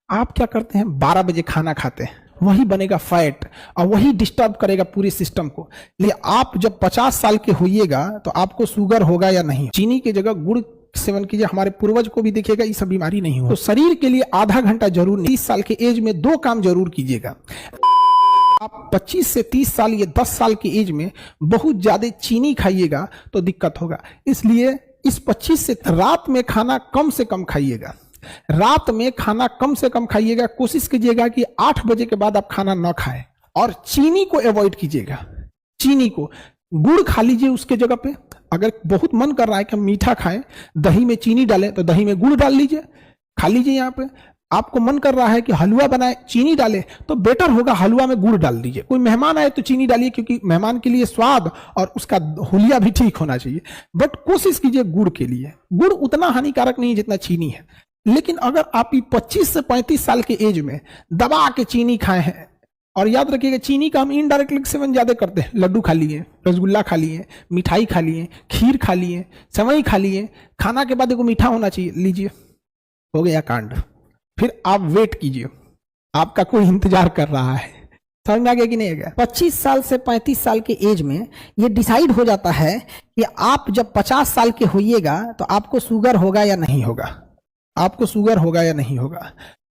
आप क्या करते हैं, 12 बजे खाना खाते हैं, वही बनेगा फैट और वही डिस्टर्ब करेगा पूरे सिस्टम को। लेकिन आप जब 50 साल के होइएगा तो आपको शुगर होगा या नहीं। चीनी की जगह गुड़ सेवन कीजिए, हमारे पूर्वज को भी देखिएगा ये सब बीमारी नहीं हो। तो शरीर के लिए आधा घंटा जरूर, 30 साल के एज में 2 काम जरूर कीजिएगा। आप 25 से 30 साल या 10 साल की एज में बहुत ज्यादा चीनी खाइएगा तो दिक्कत होगा। इसलिए इस 25 से रात में खाना कम से कम खाइएगा। रात में खाना कम से कम खाइएगा। कोशिश कीजिएगा कि 8 बजे के बाद आप खाना ना खाएं और चीनी को अवॉइड कीजिएगा। चीनी को, गुड़ खा लीजिए उसके जगह पे। अगर बहुत मन कर रहा है कि हम मीठा खाएं, दही में चीनी डालें तो दही में गुड़ डाल लीजिए, खा लीजिए। यहाँ पे आपको मन कर रहा है कि हलवा बनाए, चीनी डाले, तो बेटर होगा हलवा में गुड़ डाल दीजिए। कोई मेहमान आए तो चीनी डालिए, क्योंकि मेहमान के लिए स्वाद और उसका हुलिया भी ठीक होना चाहिए। बट कोशिश कीजिए गुड़ के लिए। गुड़ उतना हानिकारक नहीं है जितना चीनी है। लेकिन अगर आप 25 से 35 साल के एज में दबा के चीनी खाए हैं, और याद रखिएगा चीनी का हम इनडायरेक्टली सेवन ज्यादा करते हैं। लड्डू खा लिए, रसगुल्ला खा लिए, मिठाई खा लिए, खीर खा लिए, सेवई खा लिए, खाना के बाद एगो मीठा होना चाहिए, लीजिए, हो गया कांड। फिर आप वेट कीजिए, आपका कोई इंतजार कर रहा है। समझ में आ गया कि नहीं आ गया? 25 साल से 35 साल के एज में ये डिसाइड हो जाता है कि आप जब 50 साल के होइएगा तो आपको शुगर होगा या नहीं होगा। आपको शुगर होगा या नहीं होगा।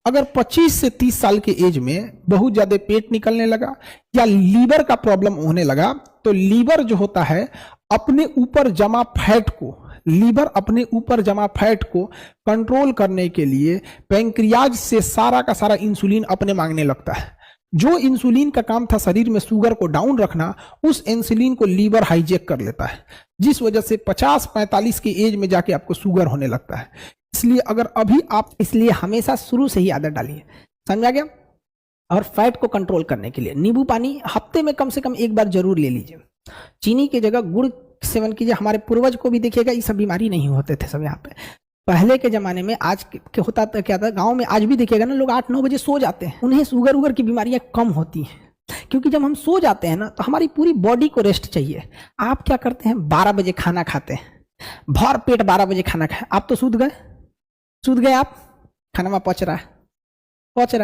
अगर 25 से 30 साल के एज में बहुत ज्यादा पेट निकलने लगा या लीवर का प्रॉब्लम होने लगा, तो लीवर जो होता है अपने ऊपर जमा फैट को, लीवर अपने ऊपर जमा फैट को कंट्रोल करने के लिए पैंक्रियाज से सारा का सारा इंसुलिन अपने मांगने लगता है। जो इंसुलिन का काम था शरीर में शुगर को डाउन रखना, उस इंसुलिन को लीवर हाईजैक कर लेता है, जिस वजह से 50-45 की एज में जाके आपको शुगर होने लगता है। इसलिए अगर अभी आप, इसलिए हमेशा शुरू से ही आदत डालिए। समझा गया? और फैट को कंट्रोल करने के लिए नींबू पानी हफ्ते में कम से कम 1 बार जरूर ले लीजिए। चीनी की जगह गुड़ सेवन कीजिए। हमारे पूर्वज को भी देखिएगा ये सब बीमारी नहीं होते थे सब यहाँ पे। पहले के जमाने में, आज के होता था क्या था, गांव में आज भी देखिएगा ना, लोग 8-9 बजे सो जाते हैं। उन्हें शुगर उगर की बीमारियां कम होती हैं, क्योंकि जब हम सो जाते हैं ना तो हमारी पूरी बॉडी को रेस्ट चाहिए। आप क्या करते हैं, 12 बजे खाना खाते हैं, भर पेट 12 बजे खाना खाए, आप तो सूत गए आप, खाना में पच रहा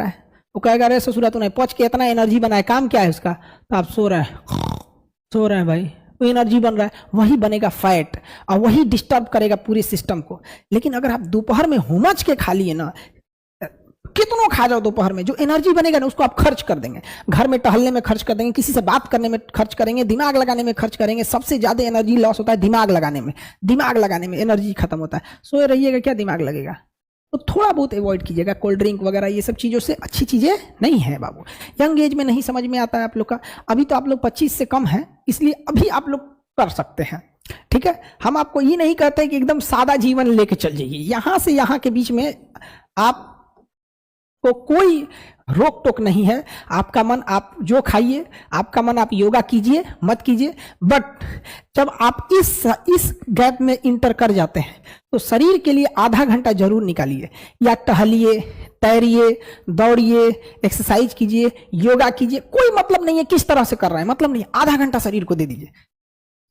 है। वो कहेगा अरे ससुरा तो नहीं पच के इतना एनर्जी बनाए, काम क्या है उसका, तो आप सो रहे हैं भाई, वो एनर्जी बन रहा है, वही बनेगा फैट और वही डिस्टर्ब करेगा पूरे सिस्टम को। लेकिन अगर आप दोपहर में हुमच के खा लिए ना, कितनों खा जाओ दोपहर में, जो एनर्जी बनेगा ना उसको आप खर्च कर देंगे। घर में टहलने में खर्च कर देंगे, किसी से बात करने में खर्च करेंगे, दिमाग लगाने में खर्च करेंगे। सबसे ज्यादा एनर्जी लॉस होता है दिमाग लगाने में एनर्जी खत्म होता है। सोए रहिएगा, क्या दिमाग लगेगा? तो थोड़ा बहुत अवॉइड कीजिएगा कोल्ड ड्रिंक वगैरह, ये सब चीज़ों से अच्छी चीज़ें नहीं है बाबू। यंग एज में नहीं समझ में आता है आप लोग का। अभी तो आप लोग 25 से कम हैं, इसलिए अभी आप लोग कर सकते हैं, ठीक है। हम आपको ये नहीं कहते कि एकदम सादा जीवन लेके चल जाइए। यहाँ से यहाँ के बीच में आप को कोई रोक टोक नहीं है। आपका मन, आप जो खाइए, आपका मन, आप योगा कीजिए मत कीजिए, बट जब आप इस गैप में इंटर कर जाते हैं तो शरीर के लिए आधा घंटा जरूर निकालिए। या टहलिए, तैरिए, दौड़िए, एक्सरसाइज कीजिए, योगा कीजिए। कोई मतलब नहीं है किस तरह से कर रहे हैं, मतलब नहीं है। आधा घंटा शरीर को दे दीजिए।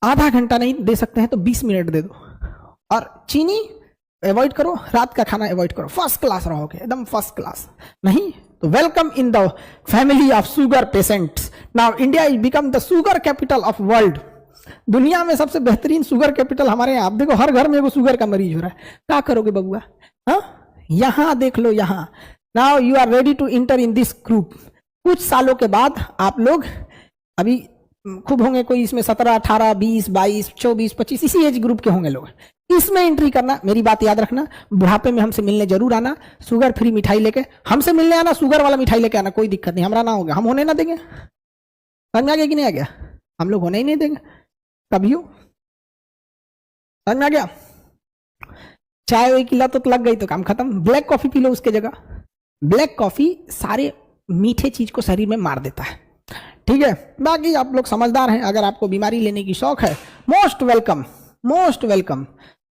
आधा घंटा नहीं दे सकते हैं तो 20 मिनट दे दो। और चीनी अवॉइड करो, रात का खाना अवॉइड करो। फर्स्ट क्लास रहोगे, एकदम फर्स्ट क्लास। नहीं तो welcome in the family of sugar patients. Now India is become the sugar capital of world. दुनिया में सबसे बेहतरीन शुगर कैपिटल हमारे यहाँ। आप देखो हर घर में वो शुगर का मरीज हो रहा है। क्या करोगे बबुआ? हाँ, यहाँ देख लो, यहाँ। Now you are ready to enter in this group. कुछ सालों के बाद आप लोग, अभी खूब होंगे कोई इसमें 17, 18, 20, 22, 24, 25 इसी एज ग्रुप के होंगे लोग। इसमें एंट्री करना, मेरी बात याद रखना, बुढ़ापे में हमसे मिलने जरूर आना। शुगर फ्री मिठाई लेके हमसे मिलने आना, शुगर वाला मिठाई लेके आना, कोई दिक्कत नहीं। हमारा ना होगा, हम होने ना देंगे। समझ में आ गया कि नहीं आ गया? हम लोग होने ही नहीं देंगे कभी हो। समझ में आ गया? चाय वही की लत लग गई तो काम खत्म। ब्लैक कॉफी पी लो उसके जगह। ब्लैक कॉफी सारे मीठे चीज को शरीर में मार देता है, ठीक है। बाकी आप लोग समझदार हैं। अगर आपको बीमारी लेने की शौक है, मोस्ट वेलकम।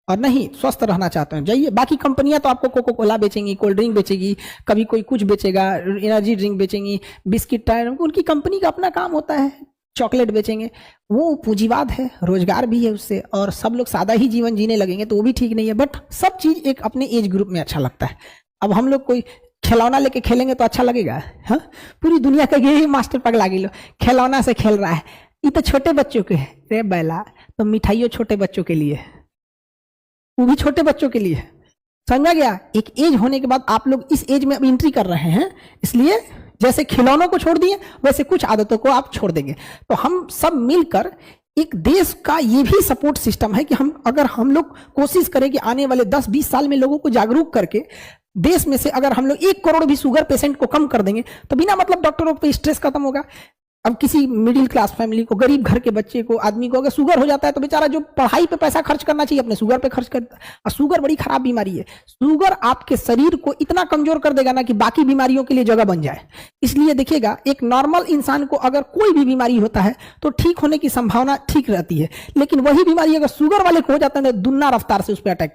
और नहीं, स्वस्थ रहना चाहते हैं, जाइए। बाकी कंपनियां तो आपको कोको कोला बेचेंगी, कोल्ड ड्रिंक बेचेगी, कभी कोई कुछ बेचेगा, एनर्जी ड्रिंक बेचेंगी, बिस्किट टायर, उनकी कंपनी का अपना काम होता है। चॉकलेट बेचेंगे, वो पूंजीवाद है, रोजगार भी है उससे, और सब लोग सादा ही जीवन जीने लगेंगे तो वो भी ठीक नहीं है। बट सब चीज एक अपने एज ग्रुप में अच्छा लगता है। अब हम लोग कोई खिलौना लेके खेलेंगे तो अच्छा लगेगा? हाँ, पूरी दुनिया का यही मास्टर पगला गिलो, खिलौना से खेल रहा है, ये तो छोटे बच्चों के है। रे बैला, तो मिठाइयों छोटे बच्चों के लिए, वो भी छोटे बच्चों के लिए, समझा गया? एक एज होने के बाद आप लोग इस एज में अब एंट्री कर रहे हैं, इसलिए जैसे खिलौनों को छोड़ दिए वैसे कुछ आदतों को आप छोड़ देंगे। तो हम सब मिलकर एक देश का ये भी सपोर्ट सिस्टम है कि अगर हम लोग कोशिश करें कि आने वाले 10-20 साल में लोगों को जागरूक करके देश में से अगर हम लोग 1 करोड़ भी शुगर पेशेंट को कम कर देंगे तो बिना मतलब डॉक्टरों पे स्ट्रेस खत्म होगा। अब किसी मिडिल क्लास फैमिली को, गरीब घर के बच्चे को, आदमी को अगर शुगर हो जाता है तो बेचारा जो पढ़ाई पे पैसा खर्च करना चाहिए अपने शुगर पे खर्च करता है। और शुगर बड़ी खराब बीमारी है। शुगर आपके शरीर को इतना कमजोर कर देगा ना कि बाकी बीमारियों के लिए जगह बन जाए। इसलिए देखिएगा, एक नॉर्मल इंसान को अगर कोई भी बीमारी होता है तो ठीक होने की संभावना ठीक रहती है, लेकिन वही बीमारी अगर शुगर वाले को हो जाता है तो दुगना रफ्तार से उस पर अटैक